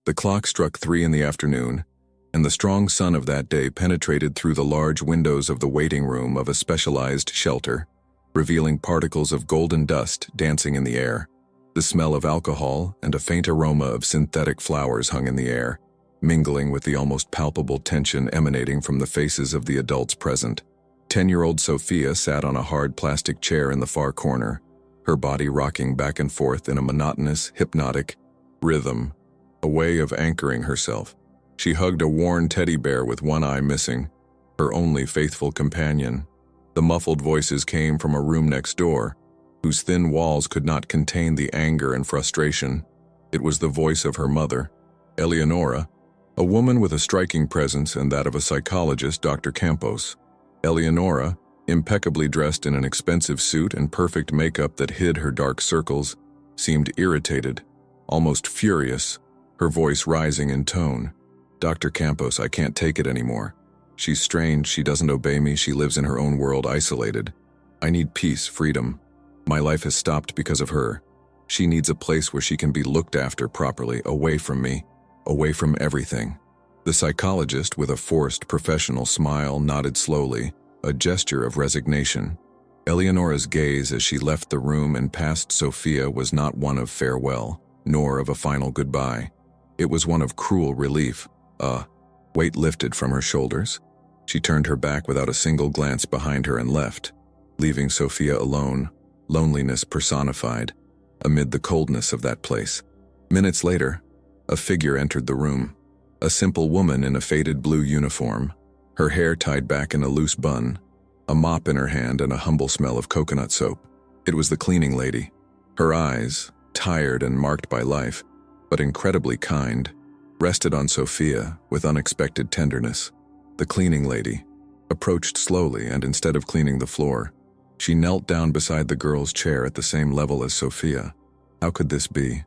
The clock struck 3 in the afternoon, and the strong sun of that day penetrated through the large windows of the waiting room of a specialized shelter, revealing particles of golden dust dancing in the air. The smell of alcohol and a faint aroma of synthetic flowers hung in the air, mingling with the almost palpable tension emanating from the faces of the adults present. 10-year-old Sophia sat on a hard plastic chair in the far corner, her body rocking back and forth in a monotonous, hypnotic rhythm, a way of anchoring herself. She hugged a worn teddy bear with one eye missing, her only faithful companion. The muffled voices came from a room next door, whose thin walls could not contain the anger and frustration. It was the voice of her mother, Eleonora, a woman with a striking presence and that of a psychologist, Dr. Campos. Eleonora, impeccably dressed in an expensive suit and perfect makeup that hid her dark circles, seemed irritated, almost furious, her voice rising in tone. "Dr. Campos, I can't take it anymore. She's strange, she doesn't obey me, she lives in her own world, isolated. I need peace, freedom. My life has stopped because of her. She needs a place where she can be looked after properly, away from me, away from everything." The psychologist, with a forced professional smile, nodded slowly, a gesture of resignation. Eleonora's gaze as she left the room and passed Sophia was not one of farewell, nor of a final goodbye. It was one of cruel relief. A weight lifted from her shoulders. She turned her back without a single glance behind her and left, leaving Sophia alone, loneliness personified, amid the coldness of that place. Minutes later, a figure entered the room. A simple woman in a faded blue uniform, her hair tied back in a loose bun, a mop in her hand and a humble smell of coconut soap. It was the cleaning lady. Her eyes, tired and marked by life, but incredibly kind, rested on Sophia with unexpected tenderness. The cleaning lady approached slowly, and instead of cleaning the floor, she knelt down beside the girl's chair at the same level as Sophia. How could this be?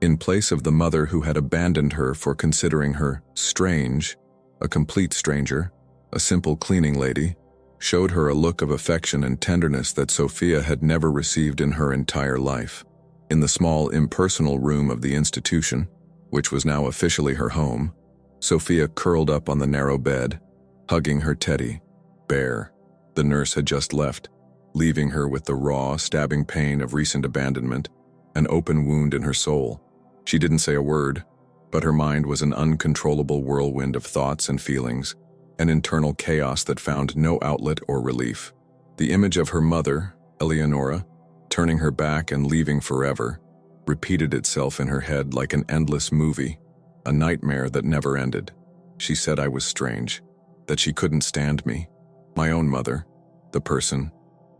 In place of the mother who had abandoned her for considering her strange, a complete stranger, a simple cleaning lady, showed her a look of affection and tenderness that Sophia had never received in her entire life. In the small, impersonal room of the institution, which was now officially her home, Sophia curled up on the narrow bed, hugging her teddy bear. The nurse had just left, leaving her with the raw, stabbing pain of recent abandonment, an open wound in her soul. She didn't say a word, but her mind was an uncontrollable whirlwind of thoughts and feelings, an internal chaos that found no outlet or relief. The image of her mother, Eleonora, turning her back and leaving forever, repeated itself in her head like an endless movie, a nightmare that never ended. She said I was strange, that she couldn't stand me. My own mother, the person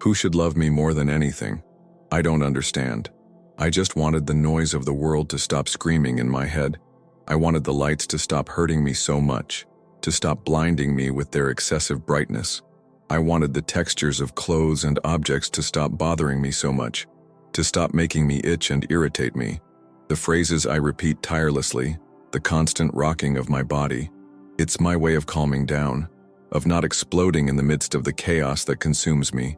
who should love me more than anything. I don't understand. I just wanted the noise of the world to stop screaming in my head. I wanted the lights to stop hurting me so much, to stop blinding me with their excessive brightness. I wanted the textures of clothes and objects to stop bothering me so much, to stop making me itch and irritate me. The phrases I repeat tirelessly, the constant rocking of my body. It's my way of calming down, of not exploding in the midst of the chaos that consumes me,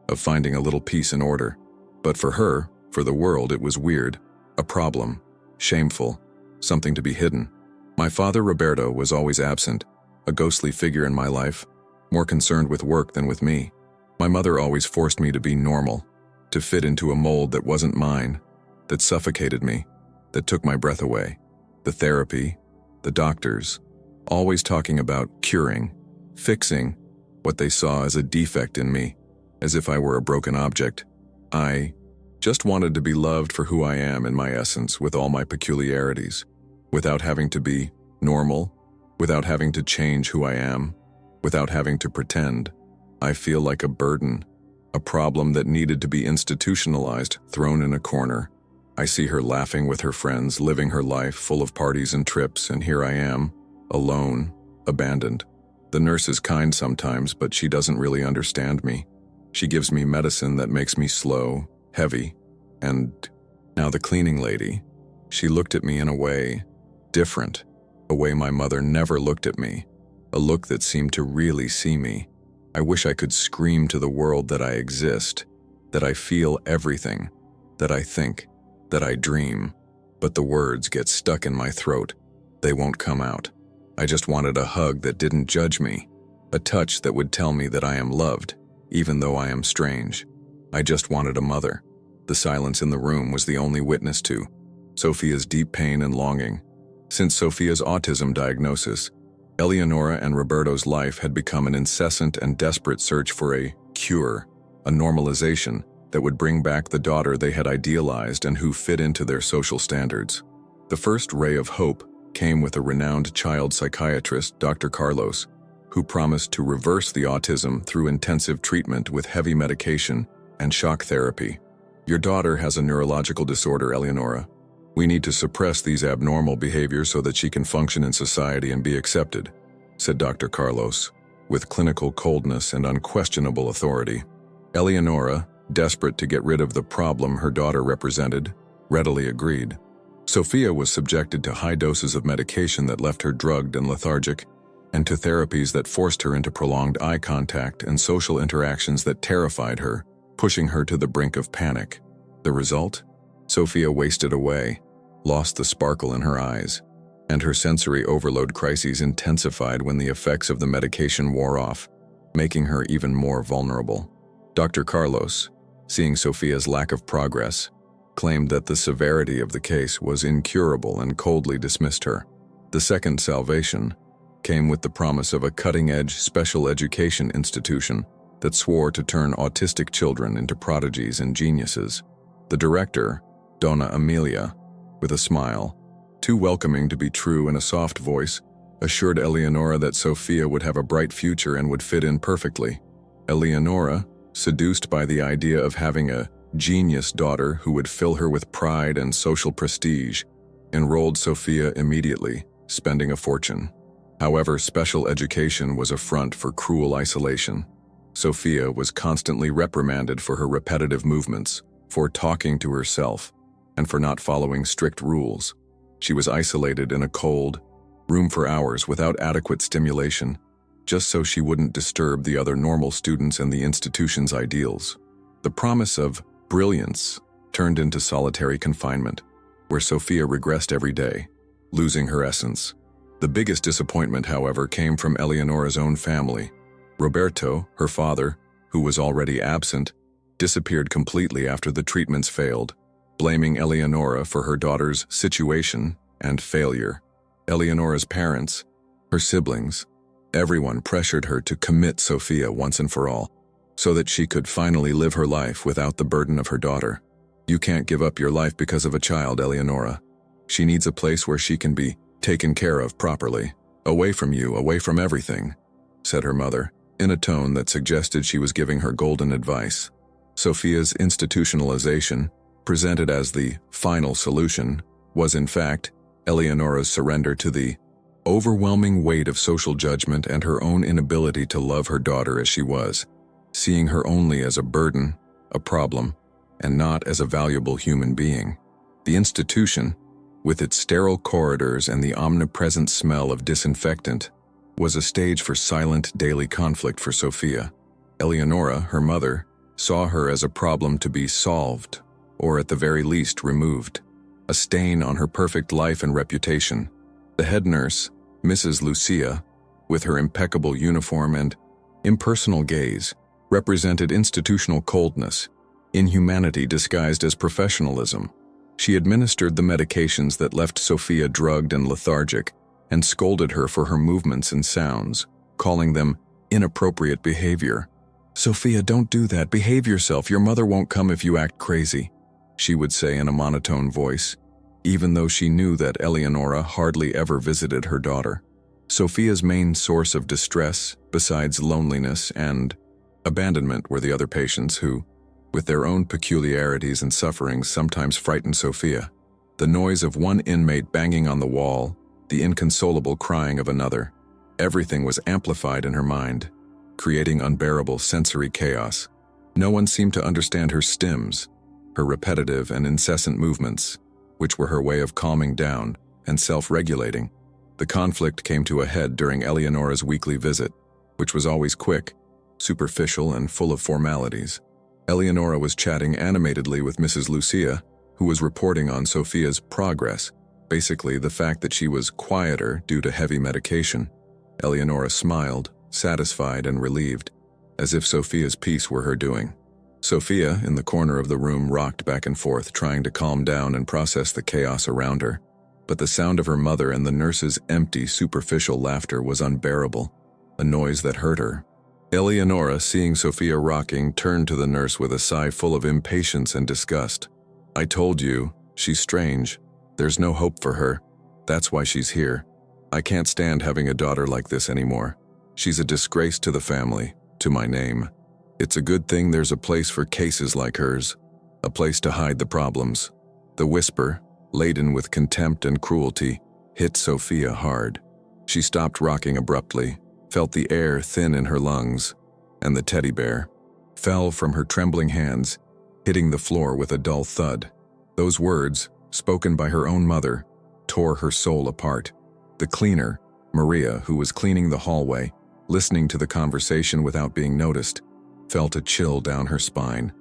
of finding a little peace and order. But for her, for the world, it was weird, a problem, shameful, something to be hidden. My father, Roberto, was always absent, a ghostly figure in my life, more concerned with work than with me. My mother always forced me to be normal, to fit into a mold that wasn't mine, that suffocated me, that took my breath away. The therapy, the doctors, always talking about curing, fixing what they saw as a defect in me, as if I were a broken object. I just wanted to be loved for who I am in my essence, with all my peculiarities, without having to be normal, without having to change who I am, without having to pretend. I feel like a burden, a problem that needed to be institutionalized, thrown in a corner. I see her laughing with her friends, living her life full of parties and trips, and here I am, alone, abandoned. The nurse is kind sometimes, but she doesn't really understand me. She gives me medicine that makes me slow, heavy, and now the cleaning lady. She looked at me in a way different, a way my mother never looked at me, a look that seemed to really see me. I wish I could scream to the world that I exist, that I feel everything, that I think, that I dream, but the words get stuck in my throat. They won't come out. I just wanted a hug that didn't judge me, a touch that would tell me that I am loved, even though I am strange. I just wanted a mother. The silence in the room was the only witness to Sophia's deep pain and longing. Since Sophia's autism diagnosis, Eleonora and Roberto's life had become an incessant and desperate search for a cure, a normalization that would bring back the daughter they had idealized and who fit into their social standards. The first ray of hope came with a renowned child psychiatrist, Dr. Carlos, who promised to reverse the autism through intensive treatment with heavy medication and shock therapy. Your daughter has a neurological disorder, Eleonora. We need to suppress these abnormal behaviors so that she can function in society and be accepted, said Dr. Carlos, with clinical coldness and unquestionable authority. Eleonora, desperate to get rid of the problem her daughter represented, readily agreed. Sophia was subjected to high doses of medication that left her drugged and lethargic, and to therapies that forced her into prolonged eye contact and social interactions that terrified her, pushing her to the brink of panic. The result? Sophia wasted away, lost the sparkle in her eyes, and her sensory overload crises intensified when the effects of the medication wore off, making her even more vulnerable. Dr. Carlos, seeing Sophia's lack of progress, claimed that the severity of the case was incurable and coldly dismissed her. The second salvation came with the promise of a cutting-edge special education institution that swore to turn autistic children into prodigies and geniuses. The director, Donna Amelia, with a smile, too welcoming to be true in a soft voice, assured Eleonora that Sophia would have a bright future and would fit in perfectly. Eleonora, seduced by the idea of having a genius daughter who would fill her with pride and social prestige, enrolled Sophia immediately, spending a fortune. However, special education was a front for cruel isolation. Sophia was constantly reprimanded for her repetitive movements, for talking to herself, and for not following strict rules. She was isolated in a cold room for hours without adequate stimulation, just so she wouldn't disturb the other normal students and the institution's ideals. The promise of brilliance turned into solitary confinement, where Sophia regressed every day, losing her essence. The biggest disappointment, however, came from Eleonora's own family. Roberto, her father, who was already absent, disappeared completely after the treatments failed, blaming Eleonora for her daughter's situation and failure. Eleonora's parents, her siblings, everyone pressured her to commit Sophia once and for all, so that she could finally live her life without the burden of her daughter. You can't give up your life because of a child, Eleonora. She needs a place where she can be taken care of properly, away from you, away from everything, said her mother, in a tone that suggested she was giving her golden advice. Sophia's institutionalization, presented as the final solution, was in fact Eleonora's surrender to the overwhelming weight of social judgment and her own inability to love her daughter as she was, seeing her only as a burden, a problem, and not as a valuable human being. The institution, with its sterile corridors and the omnipresent smell of disinfectant, was a stage for silent daily conflict for Sophia. Eleonora, her mother, saw her as a problem to be solved, or at the very least removed, a stain on her perfect life and reputation. The head nurse, Mrs. Lucia, with her impeccable uniform and impersonal gaze, represented institutional coldness, inhumanity disguised as professionalism. She administered the medications that left Sophia drugged and lethargic, and scolded her for her movements and sounds, calling them inappropriate behavior. "Sophia, don't do that. Behave yourself. Your mother won't come if you act crazy," she would say in a monotone voice, even though she knew that Eleonora hardly ever visited her daughter. Sophia's main source of distress, besides loneliness and abandonment, were the other patients who, with their own peculiarities and sufferings, sometimes frightened Sophia. The noise of one inmate banging on the wall, the inconsolable crying of another, everything was amplified in her mind, creating unbearable sensory chaos. No one seemed to understand her stims, her repetitive and incessant movements, which were her way of calming down and self-regulating. The conflict came to a head during Eleonora's weekly visit, which was always quick, superficial, and full of formalities. Eleonora was chatting animatedly with Mrs. Lucia, who was reporting on Sophia's progress, basically the fact that she was quieter due to heavy medication. Eleonora smiled, satisfied and relieved, as if Sophia's peace were her doing. Sophia, in the corner of the room, rocked back and forth, trying to calm down and process the chaos around her. But the sound of her mother and the nurse's empty, superficial laughter was unbearable, a noise that hurt her. Eleonora, seeing Sophia rocking, turned to the nurse with a sigh full of impatience and disgust. "I told you, she's strange. There's no hope for her. That's why she's here. I can't stand having a daughter like this anymore. She's a disgrace to the family, to my name. It's a good thing there's a place for cases like hers, a place to hide the problems." The whisper, laden with contempt and cruelty, hit Sophia hard. She stopped rocking abruptly, felt the air thin in her lungs, and the teddy bear fell from her trembling hands, hitting the floor with a dull thud. Those words, spoken by her own mother, tore her soul apart. The cleaner, Maria, who was cleaning the hallway, listening to the conversation without being noticed, felt a chill down her spine.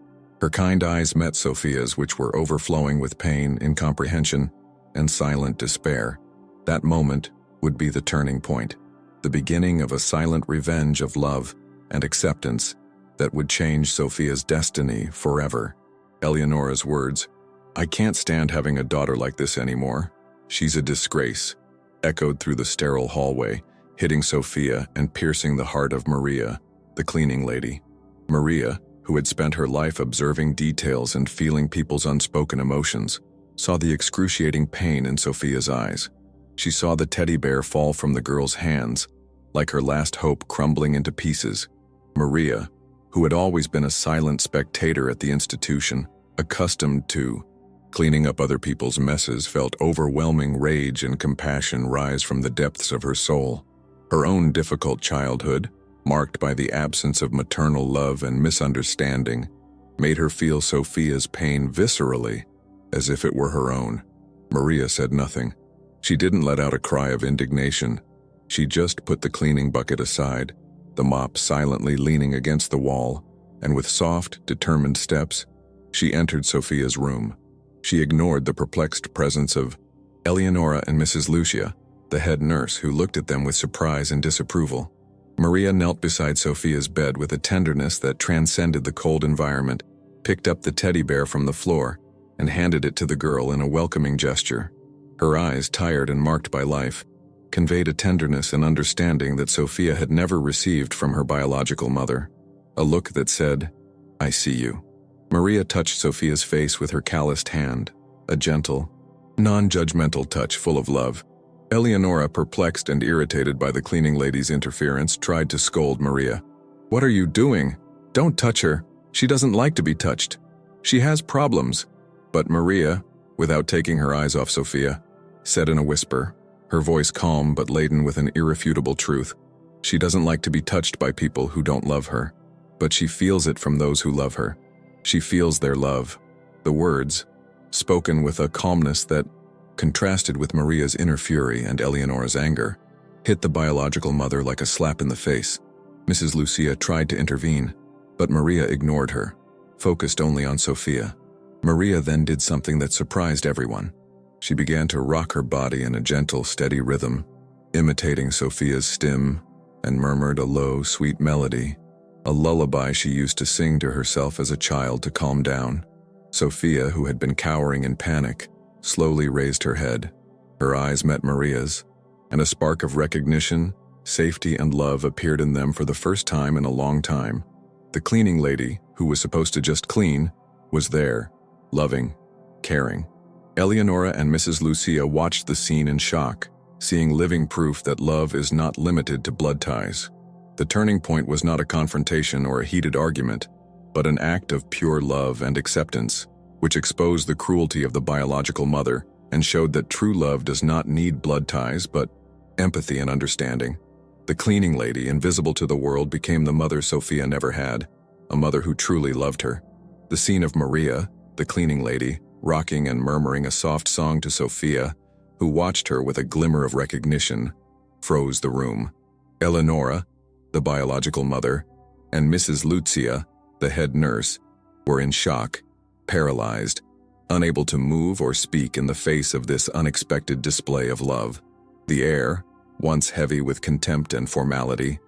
Her kind eyes met Sophia's, which were overflowing with pain, incomprehension, and silent despair. That moment would be the turning point, the beginning of a silent revenge of love and acceptance that would change Sophia's destiny forever. Eleonora's words, "I can't stand having a daughter like this anymore. She's a disgrace," echoed through the sterile hallway, hitting Sophia and piercing the heart of Maria, the cleaning lady. Maria, who had spent her life observing details and feeling people's unspoken emotions, saw the excruciating pain in Sophia's eyes. She saw the teddy bear fall from the girl's hands, like her last hope crumbling into pieces. Maria, who had always been a silent spectator at the institution, accustomed to cleaning up other people's messes, felt overwhelming rage and compassion rise from the depths of her soul. Her own difficult childhood, marked by the absence of maternal love and misunderstanding, made her feel Sophia's pain viscerally, as if it were her own. Maria said nothing. She didn't let out a cry of indignation. She just put the cleaning bucket aside, the mop silently leaning against the wall, and with soft, determined steps, she entered Sophia's room. She ignored the perplexed presence of Eleonora and Mrs. Lucia, the head nurse, who looked at them with surprise and disapproval. Maria knelt beside Sophia's bed with a tenderness that transcended the cold environment, picked up the teddy bear from the floor, and handed it to the girl in a welcoming gesture. Her eyes, tired and marked by life, conveyed a tenderness and understanding that Sophia had never received from her biological mother. A look that said, "I see you." Maria touched Sophia's face with her calloused hand, a gentle, non-judgmental touch full of love. Eleonora, perplexed and irritated by the cleaning lady's interference, tried to scold Maria. "What are you doing? Don't touch her. She doesn't like to be touched. She has problems." But Maria, without taking her eyes off Sophia, said in a whisper, her voice calm but laden with an irrefutable truth, "She doesn't like to be touched by people who don't love her, but she feels it from those who love her. She feels their love." The words, spoken with a calmness that contrasted with Maria's inner fury and Eleonora's anger, hit the biological mother like a slap in the face. Mrs. Lucia tried to intervene, but Maria ignored her, focused only on Sophia. Maria then did something that surprised everyone. She began to rock her body in a gentle, steady rhythm, imitating Sophia's stim, and murmured a low, sweet melody, a lullaby she used to sing to herself as a child to calm down. Sophia, who had been cowering in panic, slowly raised her head. Her eyes met Maria's, and a spark of recognition, safety, and love appeared in them for the first time in a long time. The cleaning lady, who was supposed to just clean, was there, loving, caring. Eleonora and Mrs. Lucia watched the scene in shock, seeing living proof that love is not limited to blood ties. The turning point was not a confrontation or a heated argument, but an act of pure love and acceptance, which exposed the cruelty of the biological mother and showed that true love does not need blood ties but empathy and understanding. The cleaning lady, invisible to the world, became the mother Sophia never had, a mother who truly loved her. The scene of Maria, the cleaning lady, rocking and murmuring a soft song to Sophia, who watched her with a glimmer of recognition, froze the room. Eleonora, the biological mother, and Mrs. Lucia, the head nurse, were in shock, paralyzed, unable to move or speak in the face of this unexpected display of love. The air, once heavy with contempt and formality,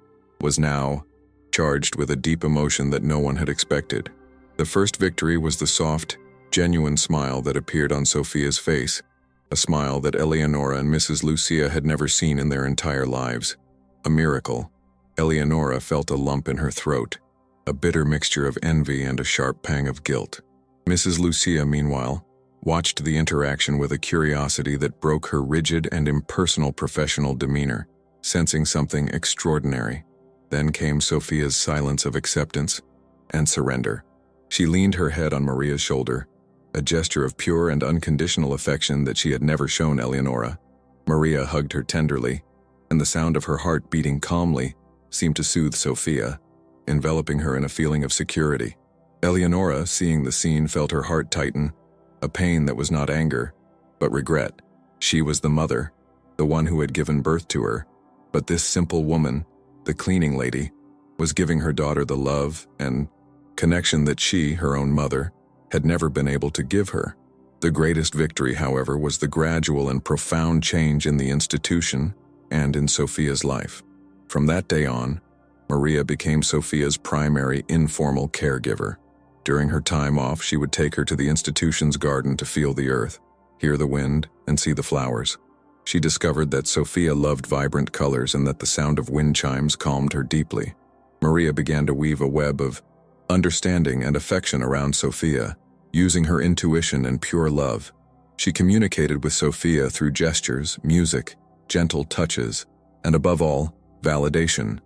was now charged with a deep emotion that no one had expected. The first victory was the soft, genuine smile that appeared on Sophia's face, a smile that Eleonora and Mrs. Lucia had never seen in their entire lives. A miracle. Eleonora felt a lump in her throat, a bitter mixture of envy and a sharp pang of guilt. Mrs. Lucia, meanwhile, watched the interaction with a curiosity that broke her rigid and impersonal professional demeanor, sensing something extraordinary. Then came Sophia's silence of acceptance and surrender. She leaned her head on Maria's shoulder, a gesture of pure and unconditional affection that she had never shown Eleonora. Maria hugged her tenderly, and the sound of her heart beating calmly seemed to soothe Sophia, enveloping her in a feeling of security. Eleonora, seeing the scene, felt her heart tighten, a pain that was not anger, but regret. She was the mother, the one who had given birth to her, but this simple woman, the cleaning lady, was giving her daughter the love and connection that she, her own mother, had never been able to give her. The greatest victory, however, was the gradual and profound change in the institution and in Sophia's life. From that day on, Maria became Sophia's primary informal caregiver. During her time off, she would take her to the institution's garden to feel the earth, hear the wind, and see the flowers. She discovered that Sophia loved vibrant colors and that the sound of wind chimes calmed her deeply. Maria began to weave a web of understanding and affection around Sophia, using her intuition and pure love. She communicated with Sophia through gestures, music, gentle touches, and above all, validation,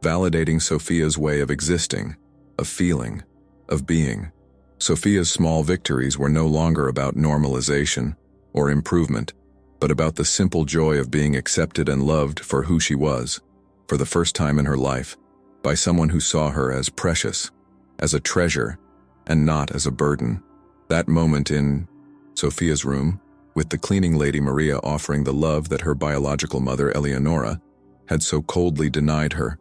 validating Sophia's way of existing, of feeling, of being. Sophia's small victories were no longer about normalization or improvement, but about the simple joy of being accepted and loved for who she was, for the first time in her life, by someone who saw her as precious, as a treasure, and not as a burden. That moment in Sophia's room, with the cleaning lady Maria offering the love that her biological mother, Eleonora, had so coldly denied her,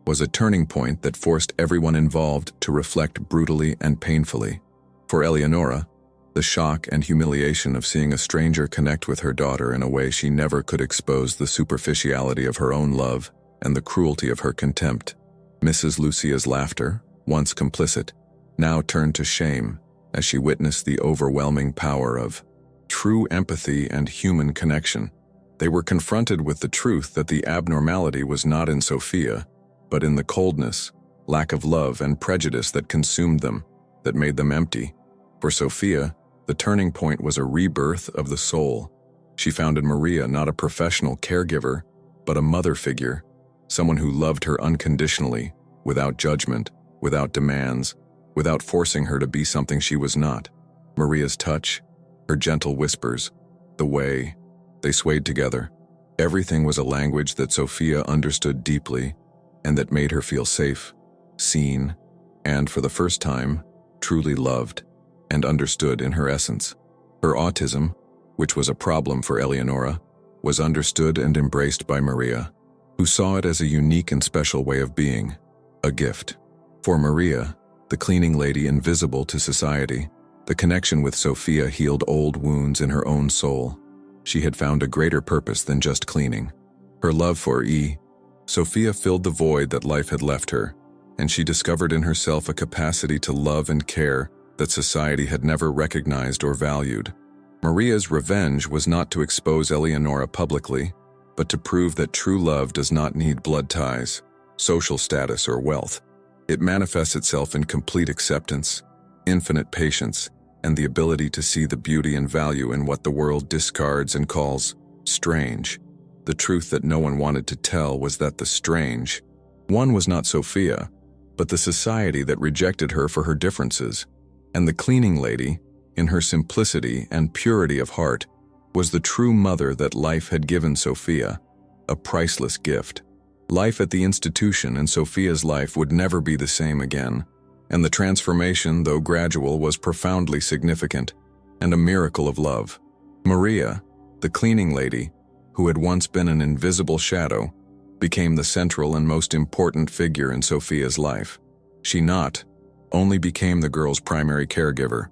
was a turning point that forced everyone involved to reflect brutally and painfully. For Eleonora, the shock and humiliation of seeing a stranger connect with her daughter in a way she never could expose the superficiality of her own love and the cruelty of her contempt. Mrs. Lucia's laughter, once complicit, now turned to shame as she witnessed the overwhelming power of true empathy and human connection. They were confronted with the truth that the abnormality was not in Sophia, but in the coldness, lack of love, and prejudice that consumed them, that made them empty. For Sophia, the turning point was a rebirth of the soul. She found in Maria not a professional caregiver, but a mother figure, someone who loved her unconditionally, without judgment, without demands, without forcing her to be something she was not. Maria's touch, her gentle whispers, the way they swayed together, everything was a language that Sophia understood deeply and that made her feel safe, seen, and for the first time, truly loved and understood in her essence. Her autism, which was a problem for Eleonora, was understood and embraced by Maria, who saw it as a unique and special way of being, a gift. For Maria, the cleaning lady invisible to society, the connection with Sophia healed old wounds in her own soul. She had found a greater purpose than just cleaning. Her love for Sophia filled the void that life had left her, and she discovered in herself a capacity to love and care that society had never recognized or valued. Maria's revenge was not to expose Eleonora publicly, but to prove that true love does not need blood ties, social status, or wealth. It manifests itself in complete acceptance, infinite patience, and the ability to see the beauty and value in what the world discards and calls strange. The truth that no one wanted to tell was that the strange one was not Sophia, but the society that rejected her for her differences. And the cleaning lady, in her simplicity and purity of heart, was the true mother that life had given Sophia, a priceless gift. Life at the institution and Sophia's life would never be the same again, and the transformation, though gradual, was profoundly significant and a miracle of love. Maria, the cleaning lady, who had once been an invisible shadow, became the central and most important figure in Sophia's life. She not only became the girl's primary caregiver,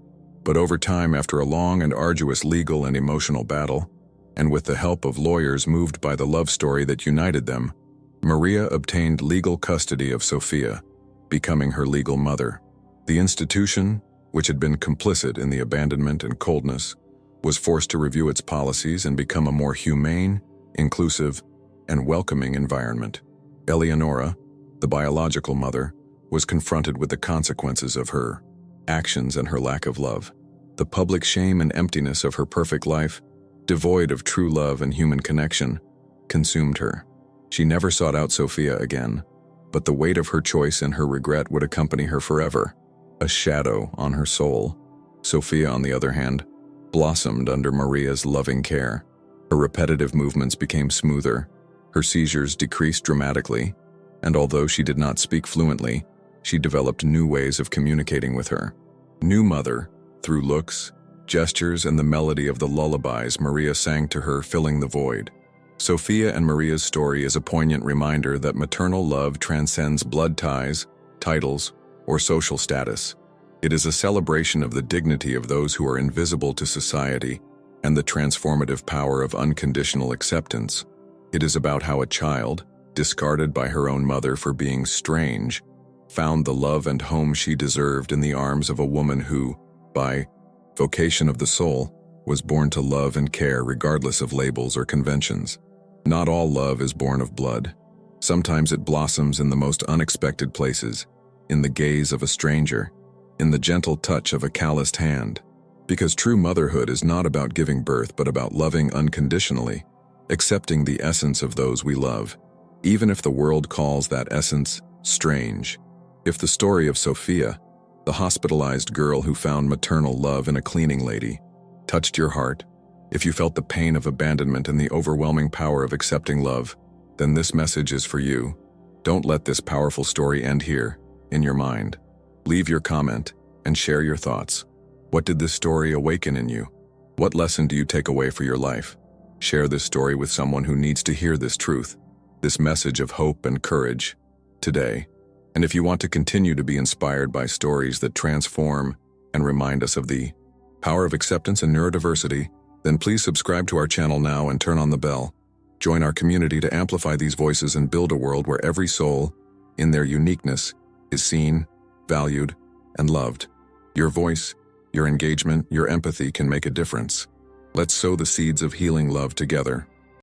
But over time, after a long and arduous legal and emotional battle, and with the help of lawyers moved by the love story that united them, Maria obtained legal custody of Sophia, becoming her legal mother. The institution, which had been complicit in the abandonment and coldness, was forced to review its policies and become a more humane, inclusive, and welcoming environment. Eleonora, the biological mother, was confronted with the consequences of her actions and her lack of love. The public shame and emptiness of her perfect life, devoid of true love and human connection, consumed her. She never sought out Sophia again, but the weight of her choice and her regret would accompany her forever, a shadow on her soul. Sophia, on the other hand, blossomed under Maria's loving care. Her repetitive movements became smoother, her seizures decreased dramatically, and although she did not speak fluently, she developed new ways of communicating with her. New mother, through looks, gestures, and the melody of the lullabies Maria sang to her, filling the void. Sophia and Maria's story is a poignant reminder that maternal love transcends blood ties, titles, or social status. It is a celebration of the dignity of those who are invisible to society and the transformative power of unconditional acceptance. It is about how a child, discarded by her own mother for being strange, found the love and home she deserved in the arms of a woman who, by vocation of the soul, was born to love and care regardless of labels or conventions. Not all love is born of blood. Sometimes it blossoms in the most unexpected places, in the gaze of a stranger, in the gentle touch of a calloused hand. Because true motherhood is not about giving birth but about loving unconditionally, accepting the essence of those we love, even if the world calls that essence strange. If the story of Sophia, the hospitalized girl who found maternal love in a cleaning lady, touched your heart, if you felt the pain of abandonment and the overwhelming power of accepting love, then this message is for you. Don't let this powerful story end here, in your mind. Leave your comment and share your thoughts. What did this story awaken in you? What lesson do you take away for your life? Share this story with someone who needs to hear this truth, this message of hope and courage, today. And if you want to continue to be inspired by stories that transform and remind us of the power of acceptance and neurodiversity, then please subscribe to our channel now and turn on the bell. Join our community to amplify these voices and build a world where every soul, in their uniqueness, is seen, valued, and loved. Your voice, your engagement, your empathy can make a difference. Let's sow the seeds of healing love together.